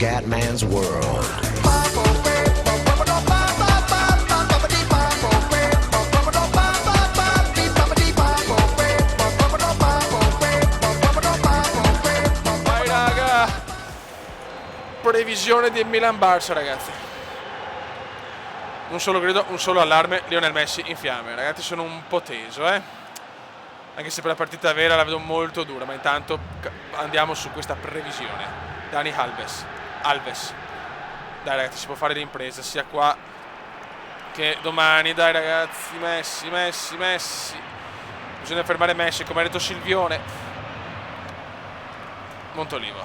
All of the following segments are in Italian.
Scatman's World. Vai raga, previsione di Milan-Barça ragazzi. Un solo grido, un solo allarme, Lionel Messi in fiamme. Ragazzi, sono un po' teso, anche se per la partita vera la vedo molto dura, ma intanto andiamo su questa previsione. Dani Alves. Dai ragazzi, si può fare l'impresa sia qua che domani. Dai ragazzi, Messi. Bisogna fermare Messi, come ha detto Silvione. Montolivo,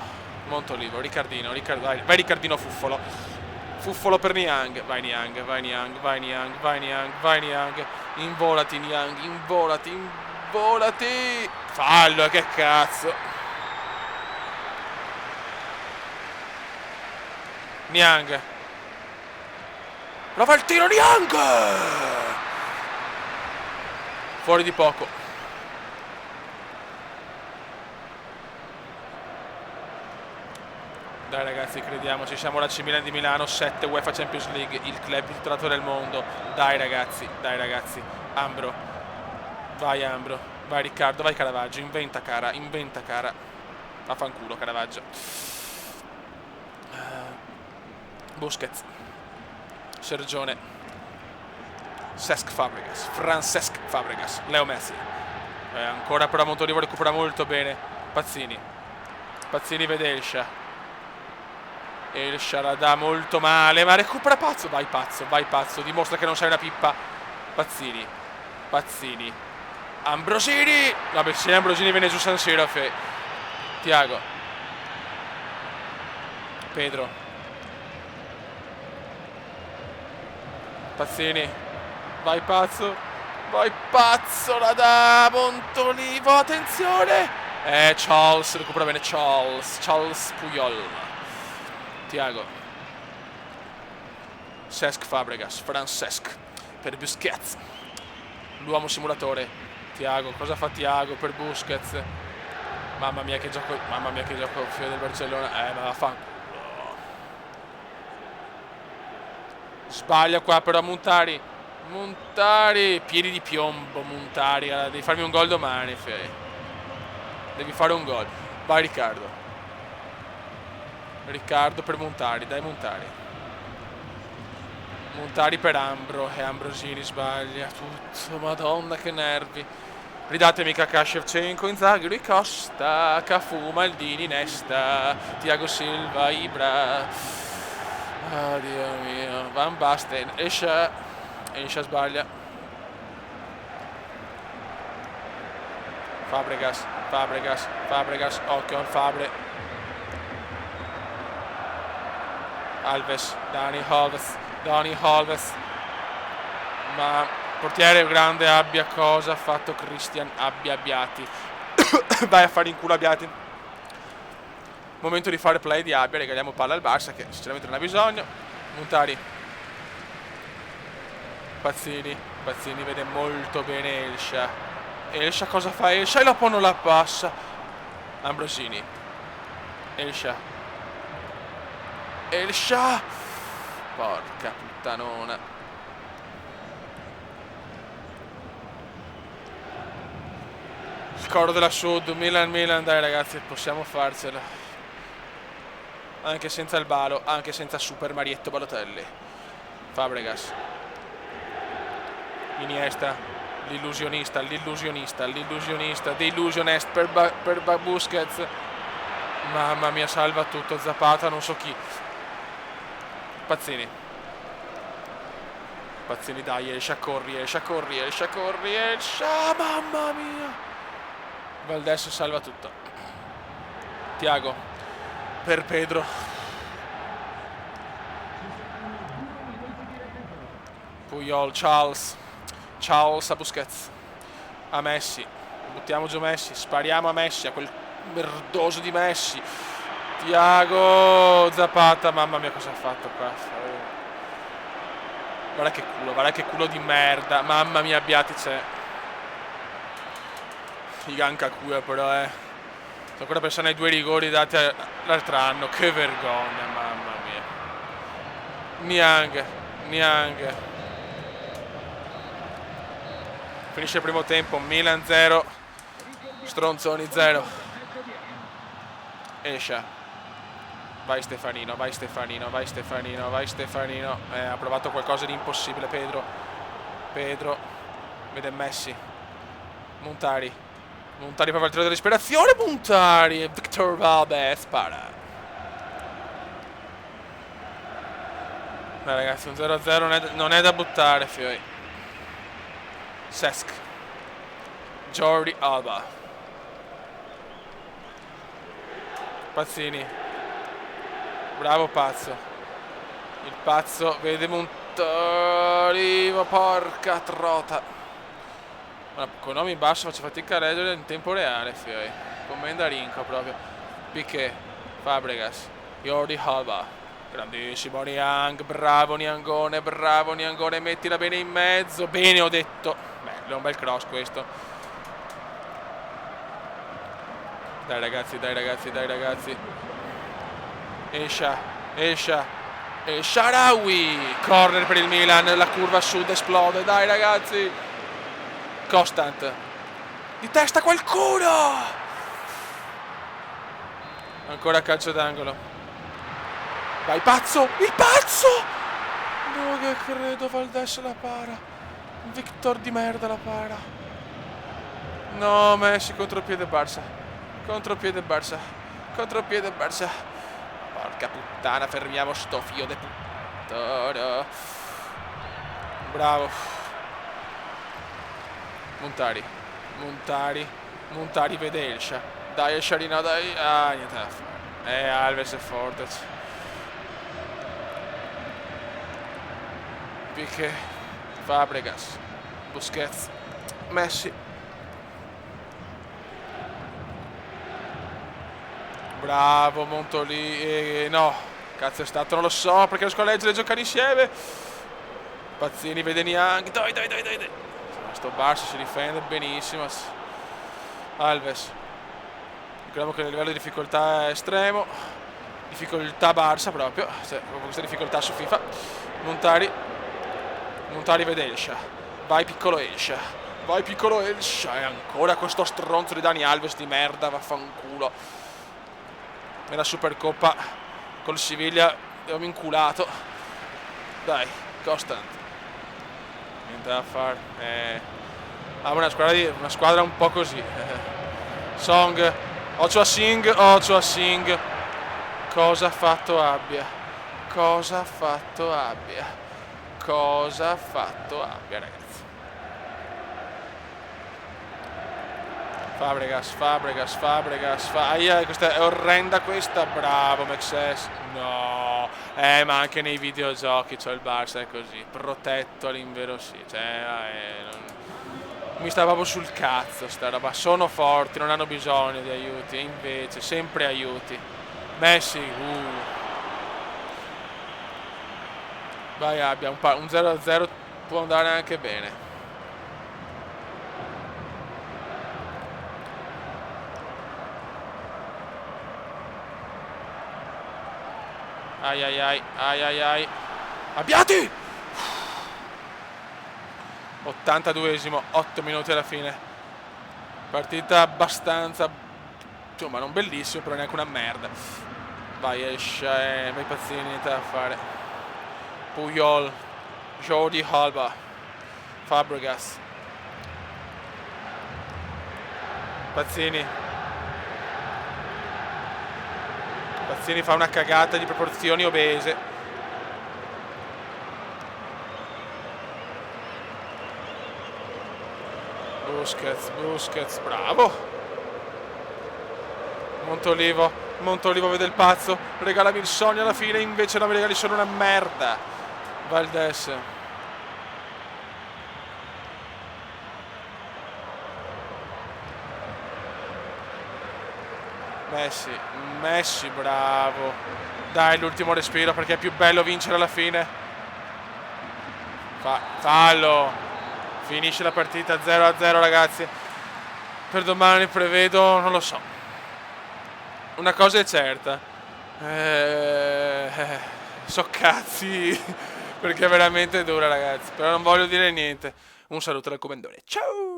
Riccardino, vai Riccardino Fuffolo per Niang. Vai Niang. Involati Niang, involati. Fallo, che cazzo. Niang. Prova il tiro Niang. Fuori di poco. Dai ragazzi, crediamoci, siamo la AC Milan di Milano, 7 UEFA Champions League, il club più titolato del mondo. Dai ragazzi. Ambro, vai Riccardo, vai Caravaggio, inventa cara. Vaffanculo Caravaggio. Busquets, Sergione, Francesc Fabregas, Leo Messi. Ancora però Montolivo recupera molto bene. Pazzini vede Elsha la dà molto male, ma recupera Pazzo. Vai pazzo, dimostra che non sei una pippa. Pazzini. Ambrosini. Vabbè, se Ambrosini viene giù San Siro, Thiago. Pedro. Pazzini. Vai pazzo, la dà Montolivo, attenzione. Charles, recupera bene Charles Puyol. Thiago. Cesc Fabregas, Francesc per Busquets. L'uomo simulatore. Thiago, cosa fa Thiago per Busquets? Mamma mia che gioco figlio del Barcellona. Ma vaffanculo. Sbaglia qua però Montari, piedi di piombo Montari, devi farmi un gol domani, devi fare un gol. Vai Riccardo per Montari, dai Montari per Ambro, e Ambrosini sbaglia tutto, madonna che nervi. Ridatemi Kakà, Shevchenko, Inzaghi, Rui Costa, Cafu, Maldini, Nesta, Thiago Silva, Ibra. Oh Dio mio, Van Basten, Escia sbaglia. Fabregas, occhio al Fabre. Alves, Dani Alves. Ma portiere grande Abbia, cosa ha fatto Christian Abbiati? Vai a fare in culo Abbiati. Momento di fare play di Abbia, regaliamo palla al Barça che sinceramente non ha bisogno. Montari. Pazzini vede molto bene Elsha cosa fa Elsha? E la non la passa. Ambrosini. Elsha. Porca puttanona. Il coro della Sud, Milan, dai ragazzi, possiamo farcela. Anche senza il Balo, anche senza Super Marietto Balotelli. Fabregas. Iniesta, l'illusionista, The Illusionist per Busquets. Mamma mia, salva tutto, Zapata, non so chi. Pazzini, dai, Elsha, corri, mamma mia. Valdés salva tutto. Thiago per Pedro. Puyol, Charles a Busquets. A Messi. Buttiamo giù Messi, spariamo a Messi, a quel merdoso di Messi. Thiago, Zapata, mamma mia cosa ha fatto qua. Guarda che culo di merda. Mamma mia, Abbiati c'è. Iganka Kuya però sto ancora pensando ai 2 rigori dati l'altro anno. Che vergogna, mamma. Niang. Finisce il primo tempo, Milan 0, Stronzoni 0. Escia. Vai Stefanino. Ha provato qualcosa di impossibile Pedro. Vede Messi. Montari prova il tiro dell'ispirazione. Montari e Victor Valdes spara. Dai ragazzi, un 0-0 non è da buttare, fioi. Cesc. Jordi Alba. Pazzini. Bravo Pazzo. Il Pazzo vede Montari. Porca trota. Ma con nomi in basso faccio fatica a leggere in tempo reale, fioi. Commenda Rinco proprio. Piqué. Fabregas. Jordi Alba. Grandissimo Niang, bravo Niangone, mettila bene in mezzo, bene ho detto. Bello, è un bel cross questo. Dai ragazzi. Escia. E Shaarawy. Corner per il Milan, la curva a sud esplode, dai ragazzi. Constant. Di testa qualcuno. Ancora calcio d'angolo. Vai Pazzo! Il Pazzo! No che credo, Valdes la para. Victor di merda la para. No, Messi contropiede Barça. Porca puttana, fermiamo sto fio de puttana. Bravo. Montari vede Elsha. Dai Elsharino, dai. Ah, niente da fare. Alves e Fortes. Piqué, Fabregas, Busquets, Messi. Bravo Montoli. No, cazzo è stato, non lo so, perché riesco a leggere e giocare insieme. Pazzini vede Niang. Dai. Sto Barça si difende benissimo. Alves. Ricordiamo che il livello di difficoltà è estremo. Difficoltà Barça proprio. Cioè, questa difficoltà su FIFA. Montari vede Elsha. Vai piccolo Elsha. E ancora questo stronzo di Dani Alves di merda, vaffanculo. Nella Supercoppa col Siviglia abbiamo inculato. Dai, Constant. Niente da fare. Una squadra un po' così. Song. Ochoa Singh. Cosa ha fatto abbia, ragazzi. Fabregas. Questa è orrenda questa. Bravo Mexes. No. Ma anche nei videogiochi c'ho il Barça, è così. Protetto all'inverosimile. Mi sta proprio sul cazzo sta roba. Sono forti, non hanno bisogno di aiuti. E invece, sempre aiuti. Messi. Vai Abbia, un 0-0 può andare anche bene. Ai. Abbiati! 82esimo, 8 minuti alla fine. Partita abbastanza, insomma, non bellissima, però neanche una merda. Vai Escia, vai Pazzini, niente da fare. Puyol, Jordi Alba, Fabregas, Pazzini fa una cagata di proporzioni obese. Busquets, bravo. Montolivo vede il Pazzo, regalami il sogno alla fine, invece no, mi regali solo una merda. Valdes. Messi, bravo. Dai, l'ultimo respiro perché è più bello vincere alla fine. Fallo. Finisce la partita 0-0, ragazzi. Per domani prevedo, non lo so. Una cosa è certa. So cazzi, perché è veramente dura, ragazzi. Però non voglio dire niente. Un saluto dal Comendone. Ciao!